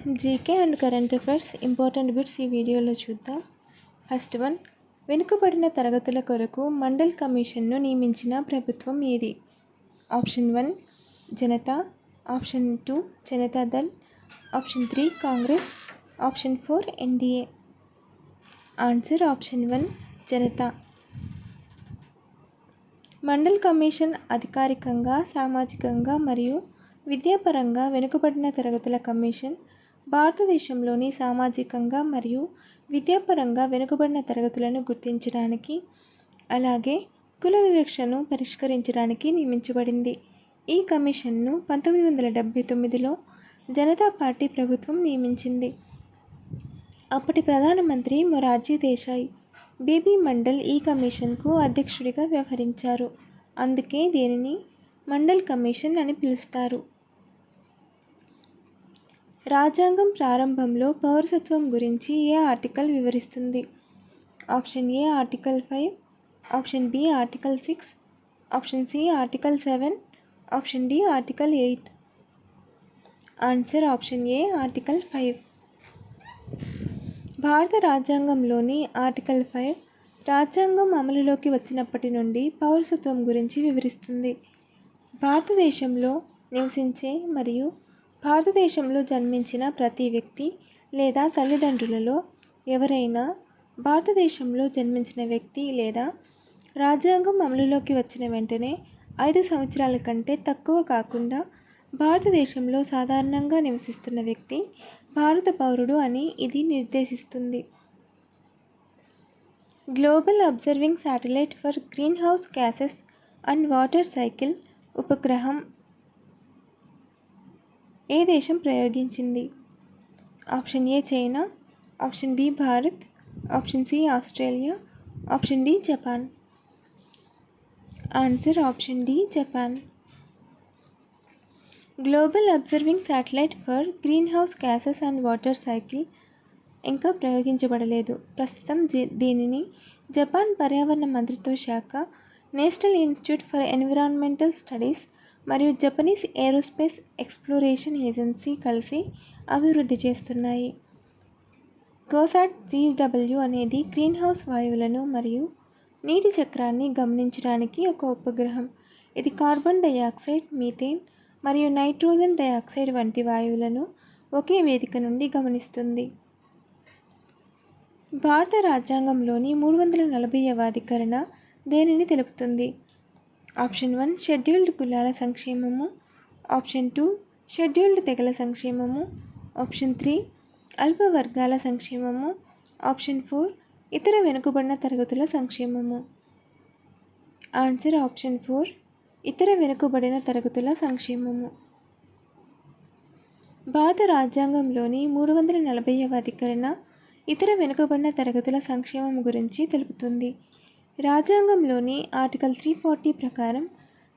GK and current affairs important bits ఈ వీడియోలో చూద్దాం. ఫస్ట్ వన్, వెనుకబడిన తరగతుల కొరకు మండల్ కమిషన్ను నియమించిన ప్రభుత్వం ఏది? Option 1 Janata, option 2 Janata Dal, option 3 Congress, option 4 NDA. Answer option 1 Janata. Mandal commission అధికారికంగా, సామాజికంగా మరియు విద్యాపరంగా వెనుకబడిన తరగతుల కమిషన్. భారతదేశంలోని సామాజికంగా మరియు విద్యాపరంగా వెనుకబడిన తరగతులను గుర్తించడానికి, అలాగే కుల వివక్షను పరిష్కరించడానికి నియమించబడింది. ఈ కమిషన్ను 1979లో జనతా పార్టీ ప్రభుత్వం నియమించింది. అప్పటి ప్రధానమంత్రి మొరార్జీ దేశాయ్ బీబీ మండల్ ఈ కమిషన్కు అధ్యక్షుడిగా వ్యవహరించారు. అందుకే దీనిని మండల్ కమిషన్ అని పిలుస్తారు. రాజ్యాంగం ప్రారంభంలో పౌరసత్వం గురించి ఏ ఆర్టికల్ వివరిస్తుంది? Option A article 5, option B article 6, option C article 7, option D article 8. Answer option A article 5. భారత రాజ్యాంగంలోని ఆర్టికల్ 5 రాజ్యాంగం అమలులోకి వచ్చినప్పటి నుండి పౌరసత్వం గురించి వివరిస్తుంది. భారతదేశంలో నివసించే మరియు భారతదేశంలో జన్మించిన ప్రతి వ్యక్తి లేదా తల్లిదండ్రులలో ఎవరైనా భారతదేశంలో జన్మించిన వ్యక్తి లేదా రాజ్యాంగం అమలులోకి వచ్చిన వెంటనే 5 సంవత్సరాల కంటే తక్కువ కాకుండా భారతదేశంలో సాధారణంగా నివసిస్తున్న వ్యక్తి భారత పౌరుడు అని ఇది నిర్దేశిస్తుంది. Global Observing Satellite for Greenhouse Gases and Water Cycle ఉపగ్రహం ఏ దేశం ప్రయోగించింది? Option A China, option B Bharat, option C Australia, option D Japan. Answer option D Japan. Global Observing Satellite for Greenhouse Gases and Water Cycle ఇంకా ప్రయోగించబడలేదు. ప్రస్తుతం దీనిని Japan పర్యావరణ మంత్రిత్వ శాఖ, National Institute for Environmental Studies మరియు Japanese Aerospace Exploration Agency కలిసి అభివృద్ధి చేస్తున్నాయి. GOSAT-CW అనేది గ్రీన్ హౌస్ వాయువులను మరియు నీటి చక్రాన్ని గమనించడానికి ఒక ఉపగ్రహం. ఇది కార్బన్ డయాక్సైడ్, మీథేన్ మరియు నైట్రోజన్ డయాక్సైడ్ వంటి వాయువులను ఒకే వేదిక నుండి గమనిస్తుంది. భారత రాజ్యాంగంలోని 340వ అధికరణ దేనిని తెలుపుతుంది? ఆప్షన్ 1 షెడ్యూల్డ్ కులాల సంక్షేమము, ఆప్షన్ 2 షెడ్యూల్డ్ తెగల సంక్షేమము, ఆప్షన్ 3 అల్ప వర్గాల సంక్షేమము, ఆప్షన్ 4 ఇతర వెనుకబడిన తరగతుల సంక్షేమము. ఆన్సర్ ఆప్షన్ 4 ఇతర వెనుకబడిన తరగతుల సంక్షేమము. భారత రాజ్యాంగంలోని 340వ అధికరణ ఇతర వెనుకబడిన తరగతుల సంక్షేమం గురించి తెలుపుతుంది. రాజ్యాంగంలోని ఆర్టికల్ 340 ప్రకారం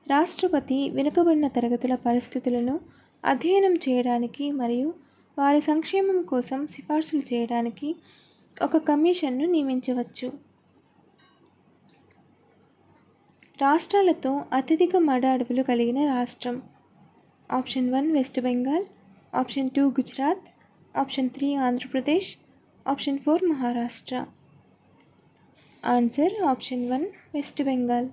రాష్ట్రపతి వెనుకబడిన తరగతుల పరిస్థితులను అధ్యయనం చేయడానికి మరియు వారి సంక్షేమం కోసం సిఫార్సులు చేయడానికి ఒక కమిషన్ను నియమించవచ్చు. రాష్ట్రాలతో అత్యధిక మడ అడవులు కలిగిన రాష్ట్రం? Option 1 west Bengal, option 2 Gujarat, option 3 Andhra Pradesh, option 4 Maharashtra. Answer option 1 west Bengal.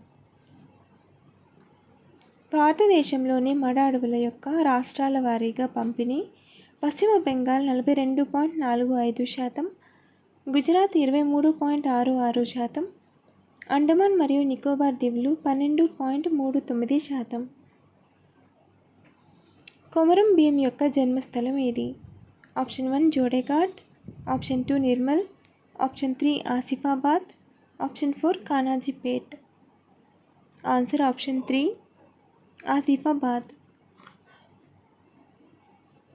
భారతదేశంలోని మడ అడవుల యొక్క రాష్ట్రాల వారీగా పంపిణీ: పశ్చిమ బెంగాల్ 42.45%, గుజరాత్ 23.66%, అండమాన్ మరియు నికోబార్ దీవులు 12.39%. కొమరం భీం యొక్క జన్మస్థలం ఏది? Option 1 Jodeghat, option 2 Nirmal, option 3 Asifabad, option 4 Kanajipet. Answer option 3 Asifabad.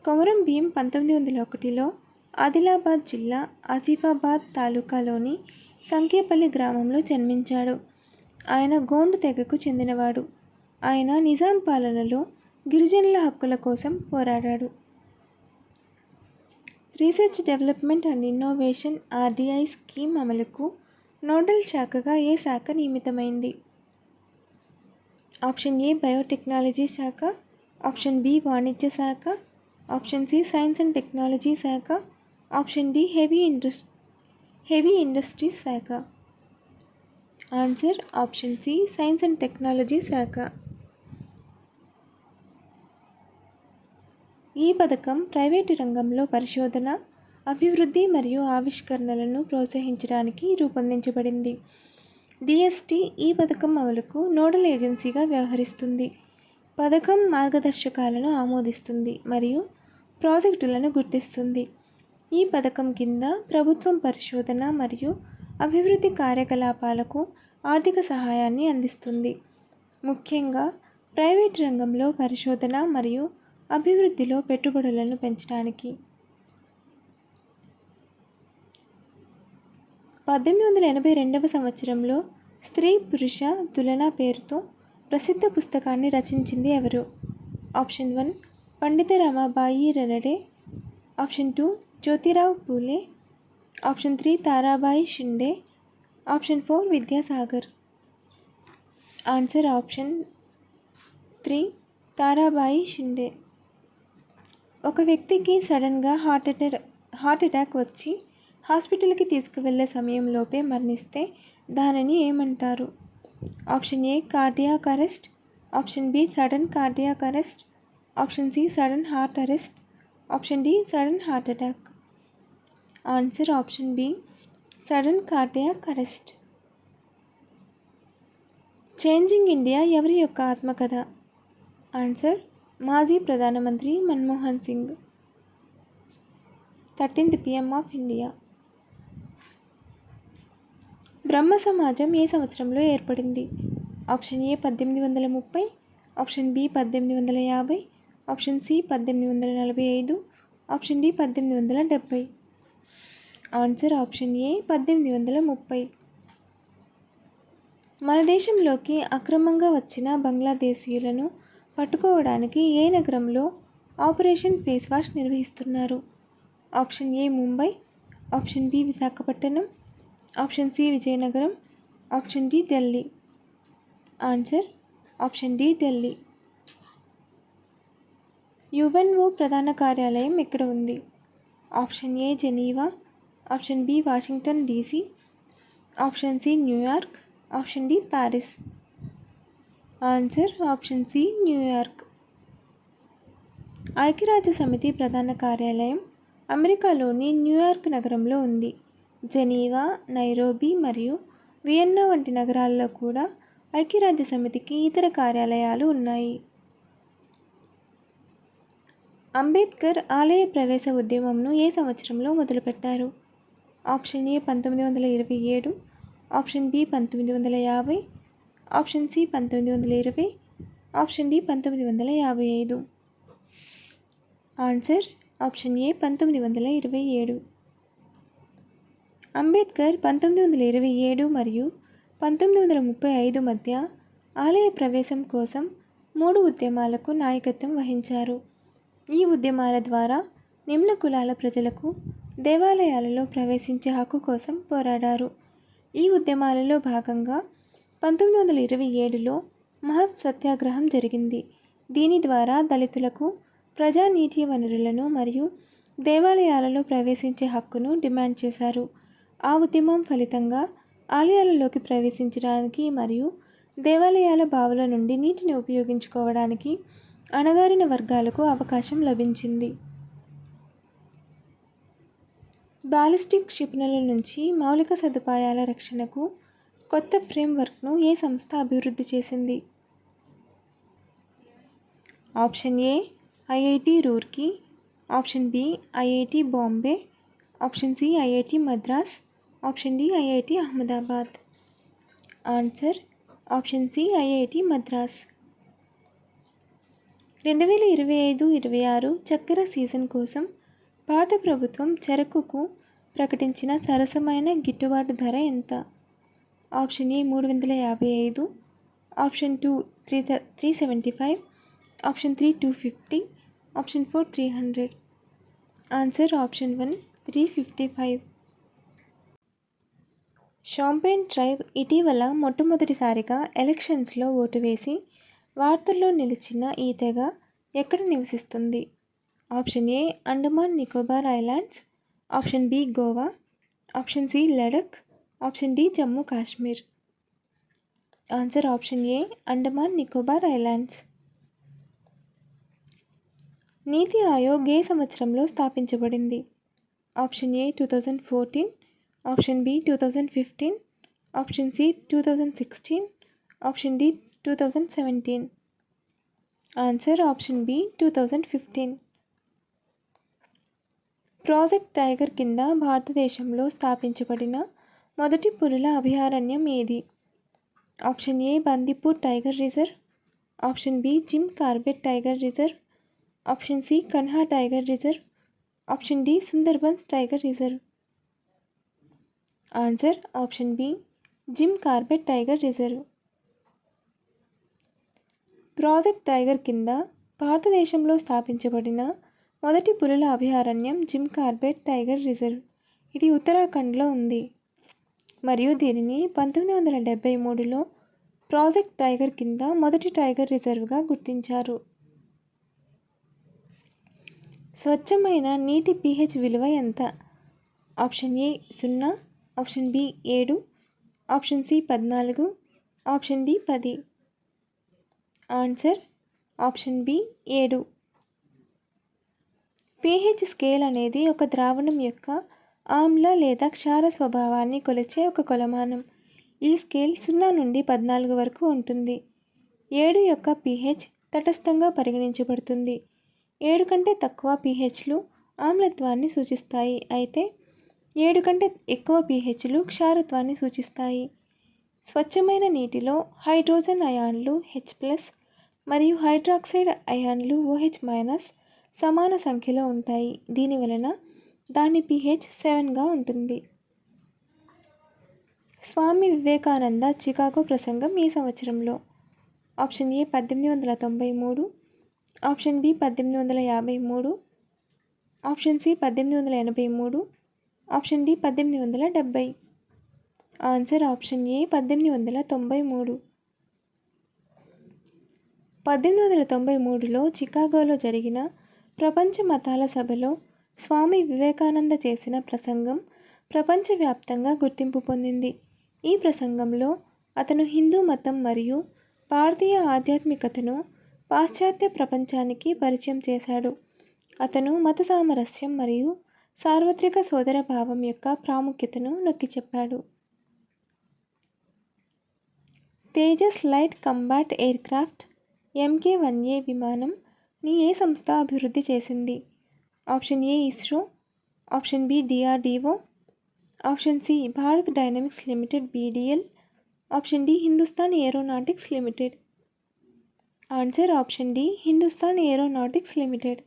Komaram Bheem 1901లో ఆదిలాబాద్ జిల్లా ఆసిఫాబాద్ తాలూకాలోని సంకేపల్లి గ్రామంలో జన్మించాడు. ఆయన గోండు తెగకు చెందినవాడు. ఆయన నిజాం పాలనలో గిరిజనుల హక్కుల కోసం పోరాడాడు. Research development and innovation RDI scheme అమలుకు నోడల్ శాఖగా ఏ శాఖ నియమితమైంది? ఆప్షన్ ఏ బయోటెక్నాలజీ శాఖ, ఆప్షన్ బి వాణిజ్య శాఖ, option C science and technology శాఖ. ఆప్షన్ డి హెవీ ఇండస్ట్రీస్ శాఖ. Answer option C science and technology శాఖ. ఈ పథకం ప్రైవేటు రంగంలో పరిశోధన, అభివృద్ధి మరియు ఆవిష్కరణలను ప్రోత్సహించడానికి రూపొందించబడింది. డిఎస్టి ఈ పథకం అమలుకు నోడల్ ఏజెన్సీగా వ్యవహరిస్తుంది. పథకం మార్గదర్శకాలను ఆమోదిస్తుంది మరియు ప్రాజెక్టులను గుర్తిస్తుంది. ఈ పథకం కింద ప్రభుత్వం పరిశోధన మరియు అభివృద్ధి కార్యకలాపాలకు ఆర్థిక సహాయాన్ని అందిస్తుంది. ముఖ్యంగా ప్రైవేట్ రంగంలో పరిశోధన మరియు అభివృద్ధిలో పెట్టుబడులను పెంచడానికి. 1882వ సంవత్సరంలో స్త్రీ పురుష తులన పేరుతో ప్రసిద్ధ పుస్తకాన్ని రచించింది ఎవరు? Option 1 Pandita Ramabai Ranade. Option 2 Jyotirao Phule. Option 3 Tarabai Shinde. Option 4 Vidyasagar. Answer option 3 Tarabai Shinde. ఒక వ్యక్తికి సడన్గా హార్ట్ అటాక్ వచ్చి హాస్పిటల్కి తీసుకువెళ్ళే సమయంలోపే మరణిస్తే దానిని ఏమంటారు? Option A cardiac arrest. Option B sudden cardiac arrest. Option C sudden heart arrest. Option D sudden heart attack. Answer option B sudden cardiac arrest. Changing India ఎవరి యొక్క ఆత్మకథ? ఆన్సర్ మాజీ ప్రధానమంత్రి Manmohan Singh. 13th PM of India. Brahmo Samaj ఏ సంవత్సరంలో ఏర్పడింది? Option A 1830. Option B 1850. Option C 1845. Option D 1870. Answer option A 1830. మన దేశంలోకి అక్రమంగా వచ్చిన బంగ్లాదేశీయులను పట్టుకోవడానికి ఏ నగరంలో ఆపరేషన్ ఫేస్ వాష్ నిర్వహిస్తున్నారు? Option A Mumbai. Option B Visakhapatnam. Option C Vizianagaram. Option D Delhi. Answer option D Delhi. UNO ప్రధాన కార్యాలయం ఎక్కడ ఉంది? Option A Geneva. Option B Washington DC. Option C New York. Option D Paris. Answer option C New York. ఐక్యరాజ్య సమితి ప్రధాన కార్యాలయం అమెరికాలోని న్యూయార్క్ నగరంలో ఉంది. జెనీవా, నైరోబి మరియు వియన్నా వంటి నగరాల్లో కూడా ఐక్యరాజ్య సమితికి ఇతర కార్యాలయాలు ఉన్నాయి. అంబేద్కర్ ఆలయ ప్రవేశ ఉద్యమంను ఏ సంవత్సరంలో మొదలుపెట్టారు? Option A 1927. Option B 1950. Option C 1920. Option D 1955. Answer option A 1927. Ambedkar 1927 మరియు 1935 మధ్య ఆలయ ప్రవేశం కోసం 3 ఉద్యమాలకు నాయకత్వం వహించారు. ఈ ఉద్యమాల ద్వారా నిమ్న కులాల ప్రజలకు దేవాలయాలలో ప్రవేశించే హక్కు కోసం పోరాడారు. ఈ ఉద్యమాలలో భాగంగా 1927లో మహత్ సత్యాగ్రహం జరిగింది. దీని ద్వారా దళితులకు ప్రజానీటి వనరులను మరియు దేవాలయాలలో ప్రవేశించే హక్కును డిమాండ్ చేశారు. ఆ ఉద్యమం ఫలితంగా ఆలయాలలోకి ప్రవేశించడానికి మరియు దేవాలయాల బావుల నుండి నీటిని ఉపయోగించుకోవడానికి అణగారిన వర్గాలకు అవకాశం లభించింది. బాలిస్టిక్ క్షిపణుల నుంచి మౌలిక సదుపాయాల రక్షణకు కొత్త ఫ్రేమ్వర్క్ను ఏ సంస్థ అభివృద్ధి చేసింది? Option A IIT Roorkee. Option B IIT Bombay. Option C IIT Madras. Option D IIT Ahmedabad. Answer option C IIT Madras. 2025-26 చక్కెర సీజన్ కోసం భారత ప్రభుత్వం చెరకుకు ప్రకటించిన సరసమైన గిట్టుబాటు ధర ఎంత? ఆప్షన్ ఏ 355. Option 2 375. Option 3 250. Option 4 300. Answer option 1 355. Champagne tribe ఇటీవల మొట్టమొదటిసారిగా ఎలక్షన్స్లో ఓటు వేసి వార్తల్లో నిలిచిన ఈ తెగ ఎక్కడ నివసిస్తుంది? Option A Andaman Nicobar islands, option B Goa, option C Ladakh, option D Jammu Kashmir. Answer option A Andaman Nicobar islands. NITI Aayog ఏ సంవత్సరంలో స్థాపించబడింది? Option A 2014, option B 2015, option C 2016, option D 2017. Answer option B 2015. Project tiger కింద భారతదేశంలో స్థాపించబడిన మొదటి పులుల అభయారణ్యం ఏది? Option A Bandipur tiger reserve, option B Jim Corbett tiger reserve, option C Kanha tiger reserve, option D Sundarbans tiger reserve. Answer option B Jim Corbett tiger reserve. Project tiger కింద భారతదేశంలో స్థాపించబడిన మొదటి పులుల అభయారణ్యం జిమ్ కార్బెట్ టైగర్ రిజర్వ్. ఇది ఉత్తరాఖండ్లో ఉంది మరియు దీనిని 1973లో ప్రాజెక్ట్ టైగర్ కింద మొదటి టైగర్ రిజర్వ్గా గుర్తించారు. స్వచ్ఛమైన నీటి pH విలువ ఎంత? Option A 0, option B 7, option C 14, option D 10. Answer option B 7. pH scale అనేది ఒక ద్రావణం యొక్క ఆమ్ల లేదా క్షార స్వభావాన్ని కొలిచే ఒక కొలమానం. ఈ స్కేల్ 0 నుండి 14 వరకు ఉంటుంది. 7 యొక్క pH తటస్థంగా పరిగణించబడుతుంది. 7 కంటే తక్కువ pHలు ఆమ్లత్వాన్ని సూచిస్తాయి, అయితే 7 కంటే ఎక్కువ pHలు క్షారత్వాన్ని సూచిస్తాయి. స్వచ్ఛమైన నీటిలో హైడ్రోజన్ అయాన్లు H+ మరియు హైడ్రాక్సైడ్ అయాన్లు OH- సమాన సంఖ్యలో ఉంటాయి. దీనివలన దాని pH 7గా ఉంటుంది. స్వామి వివేకానంద చికాగో ప్రసంగం ఏ సంవత్సరంలో? Option A 1893, option B 1853, option C 1883, option D 1870. Answer option A 1893. 1893లో చికాగోలో జరిగిన ప్రపంచ మతాల సభలో స్వామి వివేకానంద చేసిన ప్రసంగం ప్రపంచవ్యాప్తంగా గుర్తింపు పొందింది. ఈ ప్రసంగంలో అతను హిందూ మతం మరియు భారతీయ ఆధ్యాత్మికతను పాశ్చాత్య ప్రపంచానికి పరిచయం చేశాడు. అతను మత సామరస్యం మరియు సార్వత్రిక సోదరభావం యొక్క ప్రాముఖ్యతను నొక్కి చెప్పాడు. Tejas light combat aircraft MK-1A విమానంని ఏ సంస్థ అభివృద్ధి చేసింది? Option A ISRO, option B DRDO, option C Bharat Dynamics Limited BDL, option D Hindustan Aeronautics Limited. Answer option D Hindustan Aeronautics Limited.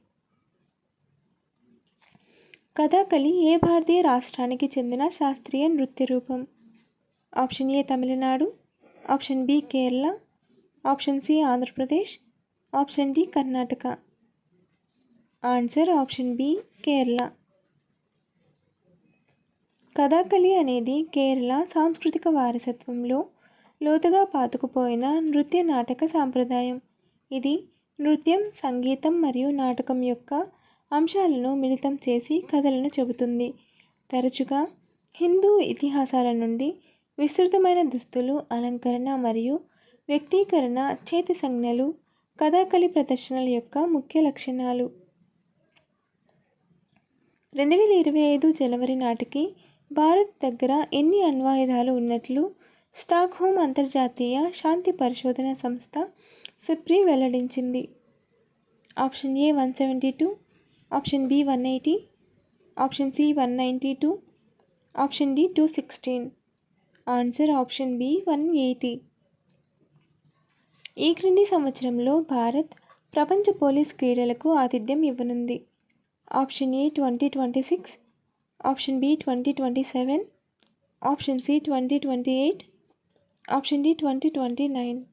Kathakali ఏ భారతీయ రాష్ట్రానికి చెందిన శాస్త్రీయ నృత్య రూపం? Option A Tamil Nadu, option B Kerala, option C Andhra Pradesh, option D Karnataka. Answer option B Kerala. Kathakali అనేది కేరళ సాంస్కృతిక వారసత్వంలో లోతుగా పాతుకుపోయిన నృత్య నాటక సాంప్రదాయం. ఇది నృత్యం, సంగీతం మరియు నాటకం యొక్క అంశాలను మిళితం చేసి కథలను చెబుతుంది. తరచుగా హిందూ ఇతిహాసాల నుండి విస్తృతమైన దుస్తులు, అలంకరణ మరియు వ్యక్తీకరణ, చేతి సంజ్ఞలు కథాకళి ప్రదర్శనల యొక్క ముఖ్య లక్షణాలు. 2025 జనవరి నాటికి భారత్ దగ్గర ఎన్ని అణ్వాయుధాలు ఉన్నట్లు స్టాక్హోమ్ అంతర్జాతీయ శాంతి పరిశోధన సంస్థ SIPRI వెల్లడించింది? Option A 172, option B 180, option C 192, option D 216. Answer option B 180. ఈ క్రింది సంవత్సరంలో భారత్ ప్రపంచ పోలీస్ క్రీడలకు ఆతిథ్యం ఇవ్వనుంది? Option A 2026, option B 2027, option C 2028, option D 2029.